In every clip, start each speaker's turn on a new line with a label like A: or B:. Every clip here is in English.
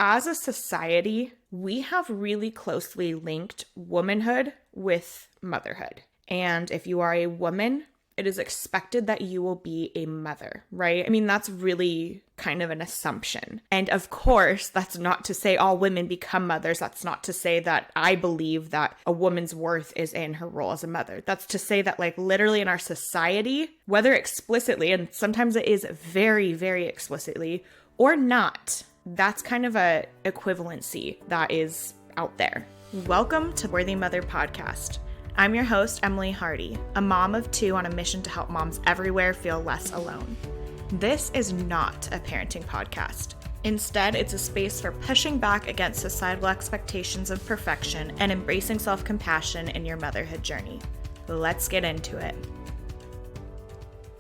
A: as a society, we have really closely linked womanhood with motherhood. And if you are a woman, it is expected that you will be a mother, right? I mean, that's really kind of an assumption. And of course, that's not to say all women become mothers. That's not to say that I believe that a woman's worth is in her role as a mother. That's to say that, like, literally in our society, whether explicitly, and sometimes it is very, very explicitly, or not, that's kind of a equivalency that is out there. Welcome to Worthy Mother Podcast. I'm your host, Emily Hardy, a mom of two on a mission to help moms everywhere feel less alone. This is not a parenting podcast. Instead, it's a space for pushing back against societal expectations of perfection and embracing self-compassion in your motherhood journey. Let's get into it.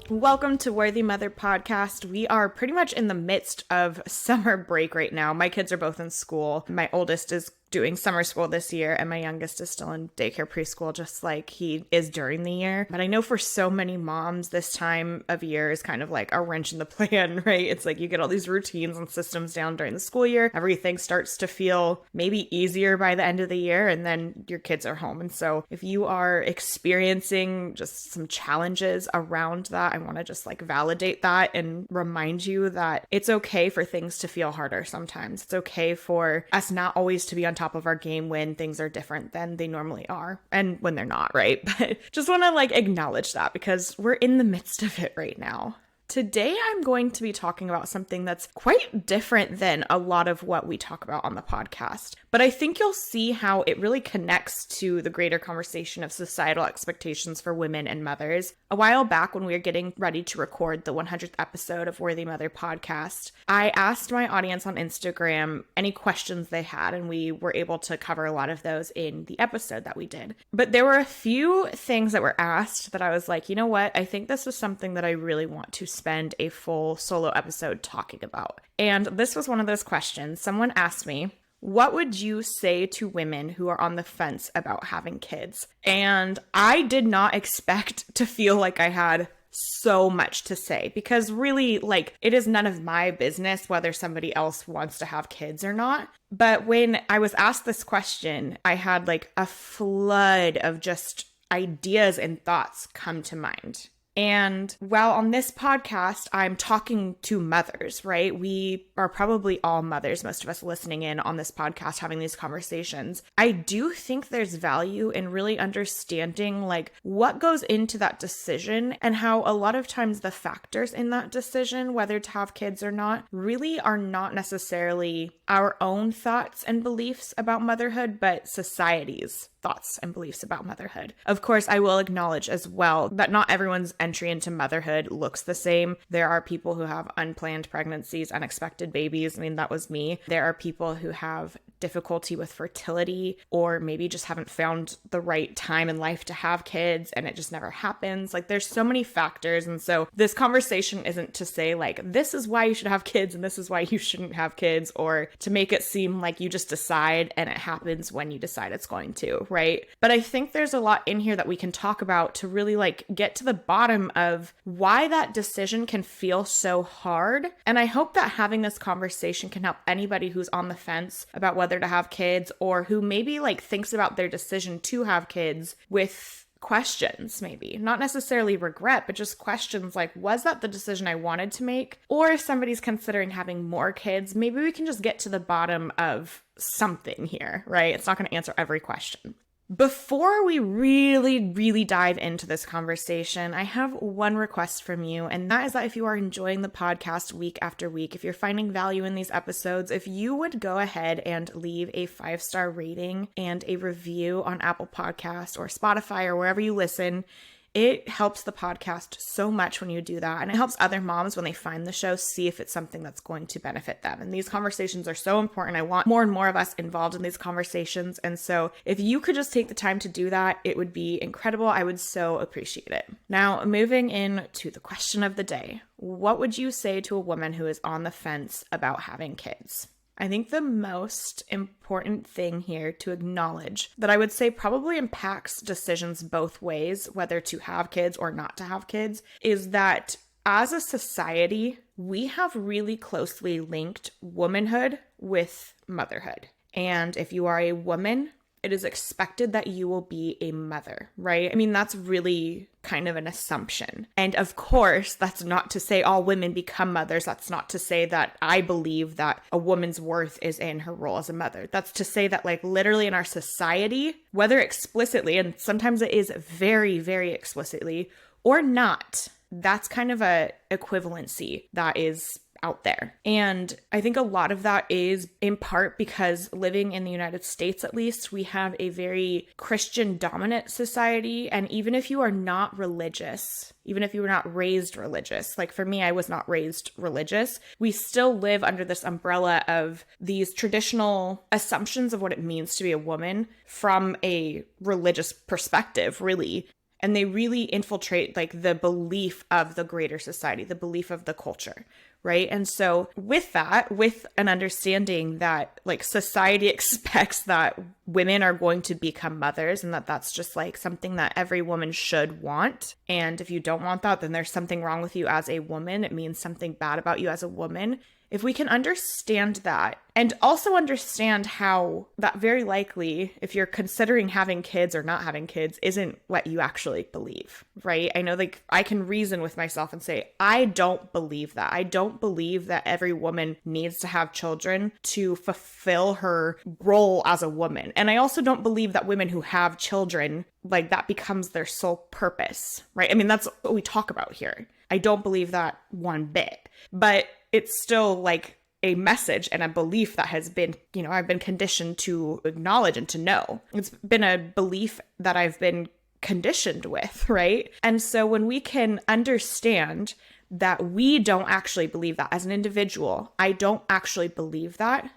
A: Welcome to Worthy Mother Podcast. We are pretty much in the midst of summer break right now. My kids are both in school. My oldest is doing summer school this year, and my youngest is still in daycare preschool, just like he is during the year. But I know for so many moms, this time of year is kind of like a wrench in the plan, right? It's like you get all these routines and systems down during the school year. Everything starts to feel maybe easier by the end of the year, and then your kids are home. And so if you are experiencing just some challenges around that, I want to just like validate that and remind you that it's okay for things to feel harder sometimes. It's okay for us not always to be on top of our game when things are different than they normally are and when they're not, right? But just want to like acknowledge that because we're in the midst of it right now. Today, I'm going to be talking about something that's quite different than a lot of what we talk about on the podcast. But I think you'll see how it really connects to the greater conversation of societal expectations for women and mothers. A while back, when we were getting ready to record the 100th episode of Worthy Mother Podcast, I asked my audience on Instagram any questions they had, and we were able to cover a lot of those in the episode that we did. But there were a few things that were asked that I was like, you know what? I think this is something that I really want to spend a full solo episode talking about. And this was one of those questions. Someone asked me, what would you say to women who are on the fence about having kids? And I did not expect to feel like I had so much to say because really, like, it is none of my business whether somebody else wants to have kids or not. But when I was asked this question, I had like a flood of just ideas and thoughts come to mind. And while on this podcast, I'm talking to mothers, right? We are probably all mothers, most of us listening in on this podcast, having these conversations. I do think there's value in really understanding like what goes into that decision and how a lot of times the factors in that decision, whether to have kids or not, really are not necessarily our own thoughts and beliefs about motherhood, but society's thoughts and beliefs about motherhood. Of course, I will acknowledge as well that not everyone's entry into motherhood looks the same. There are people who have unplanned pregnancies, unexpected babies. I mean, that was me. There are people who have difficulty with fertility or maybe just haven't found the right time in life to have kids and it just never happens. Like there's so many factors. And so this conversation isn't to say like, this is why you should have kids and this is why you shouldn't have kids, or to make it seem like you just decide and it happens when you decide it's going to, right? But I think there's a lot in here that we can talk about to really like get to the bottom of why that decision can feel so hard. And I hope that having this conversation can help anybody who's on the fence about whether to have kids or who maybe like thinks about their decision to have kids with questions, maybe not necessarily regret, but just questions like, was that the decision I wanted to make? Or if somebody's considering having more kids, maybe we can just get to the bottom of something here, right? It's not going to answer every question. Before we really dive into this conversation, I have one request from you, and that is that if you are enjoying the podcast week after week, if you're finding value in these episodes, if you would go ahead and leave a 5-star rating and a review on Apple Podcasts or Spotify or wherever you listen. It helps the podcast so much when you do that. And it helps other moms when they find the show see if it's something that's going to benefit them. And these conversations are so important. I want more and more of us involved in these conversations. And so if you could just take the time to do that, it would be incredible. I would so appreciate it. Now, moving into the question of the day. What would you say to a woman who is on the fence about having kids? I think the most important thing here to acknowledge that I would say probably impacts decisions both ways, whether to have kids or not to have kids, is that as a society, we have really closely linked womanhood with motherhood. And if you are a woman, it is expected that you will be a mother, right? I mean, that's really kind of an assumption. And of course, that's not to say all women become mothers. That's not to say that I believe that a woman's worth is in her role as a mother. That's to say that, like, literally in our society, whether explicitly, and sometimes it is very, very explicitly, or not, that's kind of a equivalency that is out there. And I think a lot of that is in part because living in the United States, at least, we have a very Christian dominant society. And even if you are not religious, even if you were not raised religious, like for me, I was not raised religious, we still live under this umbrella of these traditional assumptions of what it means to be a woman from a religious perspective, really. And they really infiltrate like the belief of the greater society, the belief of the culture, right? And so with that, with an understanding that like society expects that women are going to become mothers and that that's just like something that every woman should want. And if you don't want that, then there's something wrong with you as a woman. It means something bad about you as a woman. If we can understand that and also understand how that very likely, if you're considering having kids or not having kids, isn't what you actually believe, right? I know like I can reason with myself and say, I don't believe that. I don't believe that every woman needs to have children to fulfill her role as a woman. And I also don't believe that women who have children, like that becomes their sole purpose, right? I mean, that's what we talk about here. I don't believe that one bit, but it's still like a message and a belief that has been, you know, I've been conditioned to acknowledge and to know. It's been a belief that I've been conditioned with, right? And so when we can understand that we don't actually believe that as an individual, I don't actually believe that,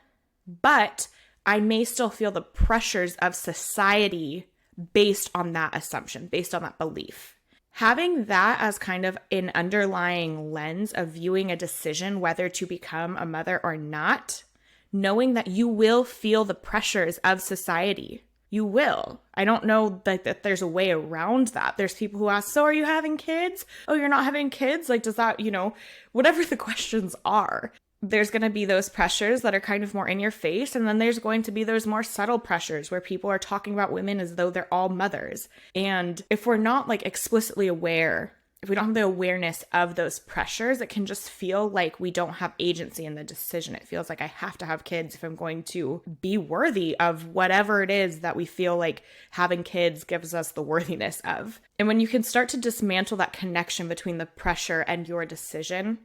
A: but I may still feel the pressures of society based on that assumption, based on that belief. Having that as kind of an underlying lens of viewing a decision whether to become a mother or not, knowing that you will feel the pressures of society. You will. I don't know that there's a way around that. There's people who ask, so are you having kids? Oh, you're not having kids? Like, does that, you know, whatever the questions are. There's going to be those pressures that are kind of more in your face. And then there's going to be those more subtle pressures where people are talking about women as though they're all mothers. And if we're not like explicitly aware, if we don't have the awareness of those pressures, it can just feel like we don't have agency in the decision. It feels like I have to have kids if I'm going to be worthy of whatever it is that we feel like having kids gives us the worthiness of. And when you can start to dismantle that connection between the pressure and your decision,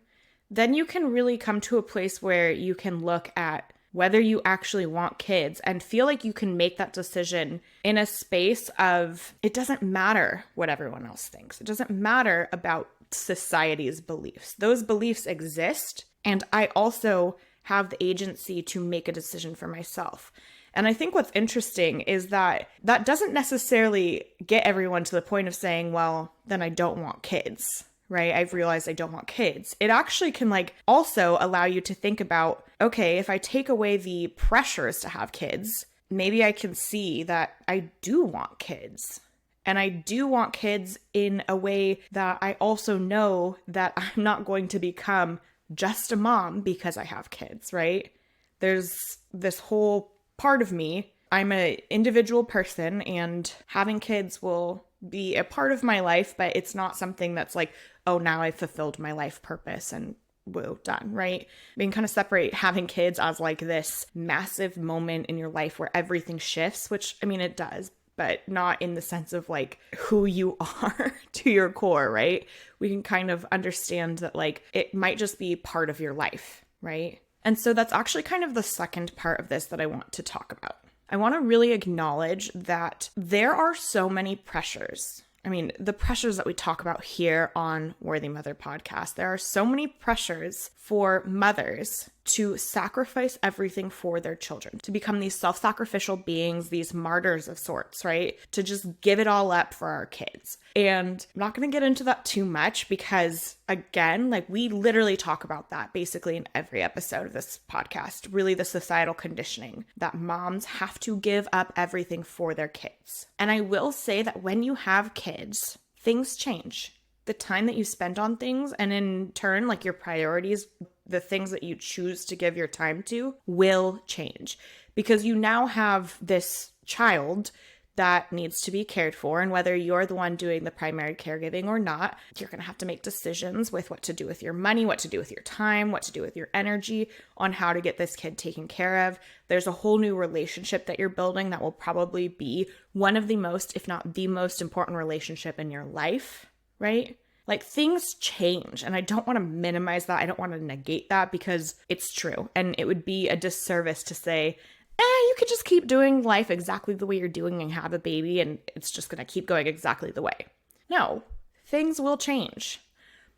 A: then you can really come to a place where you can look at whether you actually want kids and feel like you can make that decision in a space of it doesn't matter what everyone else thinks. It doesn't matter about society's beliefs. Those beliefs exist, and I also have the agency to make a decision for myself. And I think what's interesting is that that doesn't necessarily get everyone to the point of saying, well, then I don't want kids. Right? I've realized I don't want kids. It actually can like also allow you to think about, okay, if I take away the pressures to have kids, maybe I can see that I do want kids. And I do want kids in a way that I also know that I'm not going to become just a mom because I have kids, right? There's this whole part of me. I'm an individual person and having kids will be a part of my life, but it's not something that's like, oh, now I've fulfilled my life purpose and woo, done, right? We can kind of separate having kids as like this massive moment in your life where everything shifts, which I mean, it does, but not in the sense of like who you are to your core, right? We can kind of understand that like it might just be part of your life, right? And so that's actually kind of the second part of this that I want to talk about. I want to really acknowledge that there are so many pressures. I mean, the pressures that we talk about here on Worthy Mother podcast, there are so many pressures for mothers to sacrifice everything for their children, to become these self-sacrificial beings, these martyrs of sorts, right? To just give it all up for our kids. And I'm not going to get into that too much because, again, like we literally talk about that basically in every episode of this podcast, really the societal conditioning that moms have to give up everything for their kids. And I will say that when you have kids, things change. The time that you spend on things and in turn, like your priorities the things that you choose to give your time to will change, because you now have this child that needs to be cared for. And whether you're the one doing the primary caregiving or not, you're going to have to make decisions with what to do with your money, what to do with your time, what to do with your energy, on how to get this kid taken care of. There's a whole new relationship that you're building that will probably be one of the most, if not the most important relationship in your life, right? Like, things change, and I don't want to minimize that. I don't want to negate that, because it's true. And it would be a disservice to say, you could just keep doing life exactly the way you're doing and have a baby, and it's just going to keep going exactly the way. No, things will change.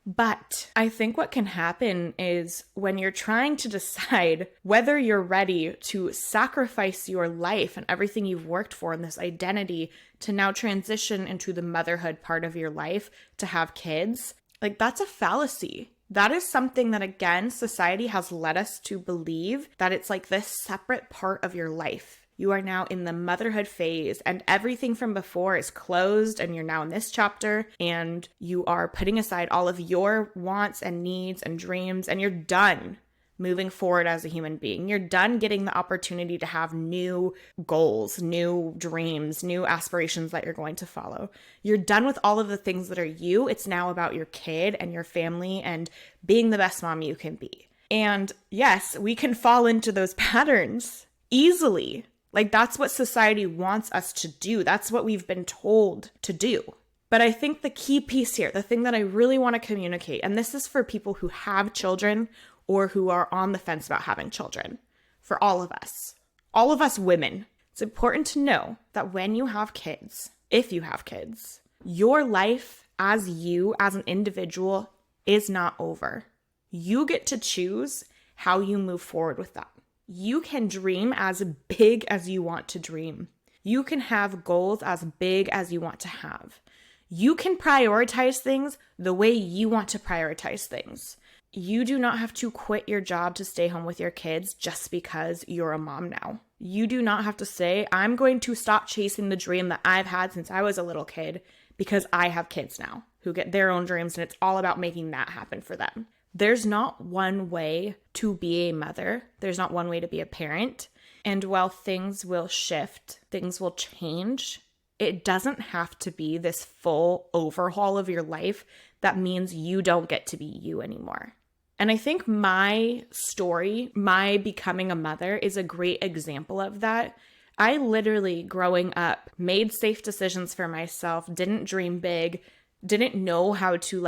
A: But I think what can happen is when you're trying to decide whether you're ready to sacrifice your life and everything you've worked for in this identity to now transition into the motherhood part of your life to have kids, like, that's a fallacy. That is something that, again, society has led us to believe that it's like this separate part of your life. You are now in the motherhood phase, and everything from before is closed, and you're now in this chapter, and you are putting aside all of your wants and needs and dreams, and you're done moving forward as a human being. You're done getting the opportunity to have new goals, new dreams, new aspirations that you're going to follow. You're done with all of the things that are you. It's now about your kid and your family and being the best mom you can be. And yes, we can fall into those patterns easily. Like, that's what society wants us to do. That's what we've been told to do. But I think the key piece here, the thing that I really want to communicate, and this is for people who have children or who are on the fence about having children, for all of us women, it's important to know that when you have kids, if you have kids, your life as you, as an individual, is not over. You get to choose how you move forward with that. You can dream as big as you want to dream. You can have goals as big as you want to have. You can prioritize things the way you want to prioritize things. You do not have to quit your job to stay home with your kids just because you're a mom now. You do not have to say, I'm going to stop chasing the dream that I've had since I was a little kid because I have kids now who get their own dreams, and it's all about making that happen for them. There's not one way to be a mother. There's not one way to be a parent. And while things will shift, things will change, it doesn't have to be this full overhaul of your life that means you don't get to be you anymore. And I think my story, my becoming a mother, is a great example of that. I literally, growing up, made safe decisions for myself, didn't dream big, didn't know how to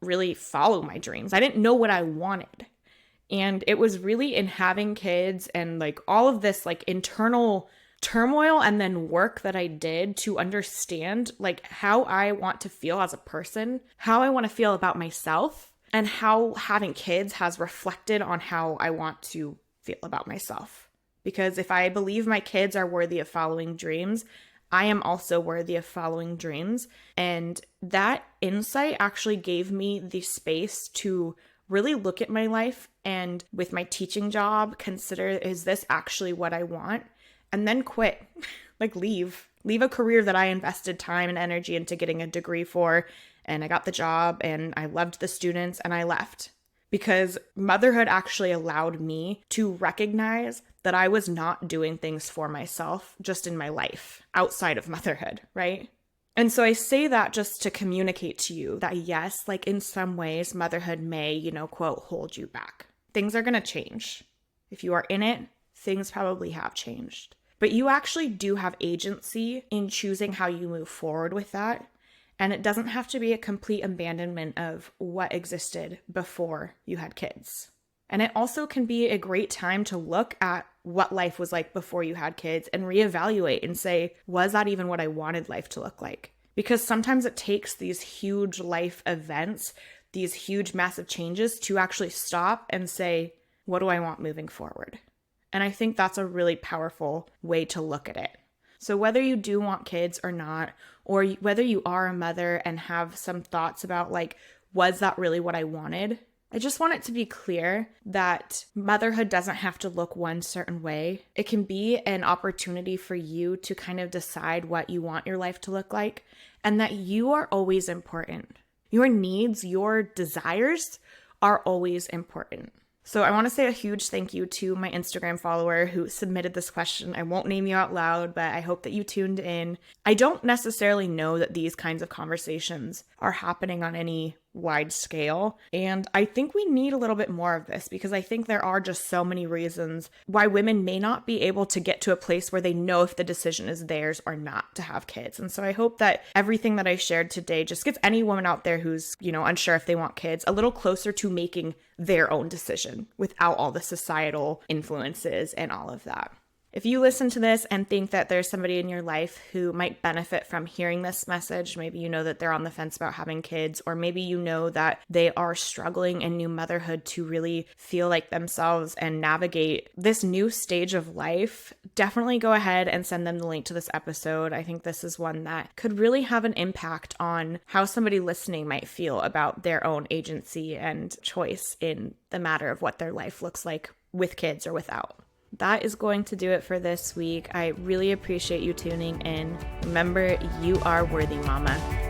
A: really follow my dreams. I didn't know what I wanted. And it was really in having kids and all of this internal turmoil and then work that I did to understand how I want to feel as a person, how I want to feel about myself, and how having kids has reflected on how I want to feel about myself. Because if I believe my kids are worthy of following dreams, I am also worthy of following dreams. And that insight actually gave me the space to really look at my life and, with my teaching job, consider, is this actually what I want? And then quit, leave a career that I invested time and energy into getting a degree for. And I got the job and I loved the students and I left. Because motherhood actually allowed me to recognize that I was not doing things for myself just in my life outside of motherhood, right? And so I say that just to communicate to you that yes, in some ways, motherhood may, quote, hold you back. Things are going to change. If you are in it, things probably have changed. But you actually do have agency in choosing how you move forward with that. And it doesn't have to be a complete abandonment of what existed before you had kids. And it also can be a great time to look at what life was like before you had kids and reevaluate and say, was that even what I wanted life to look like? Because sometimes it takes these huge life events, these huge massive changes to actually stop and say, what do I want moving forward? And I think that's a really powerful way to look at it. So whether you do want kids or not, or whether you are a mother and have some thoughts about was that really what I wanted? I just want it to be clear that motherhood doesn't have to look one certain way. It can be an opportunity for you to kind of decide what you want your life to look like, and that you are always important. Your needs, your desires are always important. So I want to say a huge thank you to my Instagram follower who submitted this question. I won't name you out loud, but I hope that you tuned in. I don't necessarily know that these kinds of conversations are happening on any wide scale, and I think we need a little bit more of this because I think there are just so many reasons why women may not be able to get to a place where they know if the decision is theirs or not to have kids. And so I hope that everything that I shared today just gets any woman out there who's, unsure if they want kids a little closer to making their own decision without all the societal influences and all of that. If you listen to this and think that there's somebody in your life who might benefit from hearing this message, maybe you know that they're on the fence about having kids, or maybe you know that they are struggling in new motherhood to really feel like themselves and navigate this new stage of life, definitely go ahead and send them the link to this episode. I think this is one that could really have an impact on how somebody listening might feel about their own agency and choice in the matter of what their life looks like with kids or without. That is going to do it for this week. I really appreciate you tuning in. Remember, you are worthy, mama.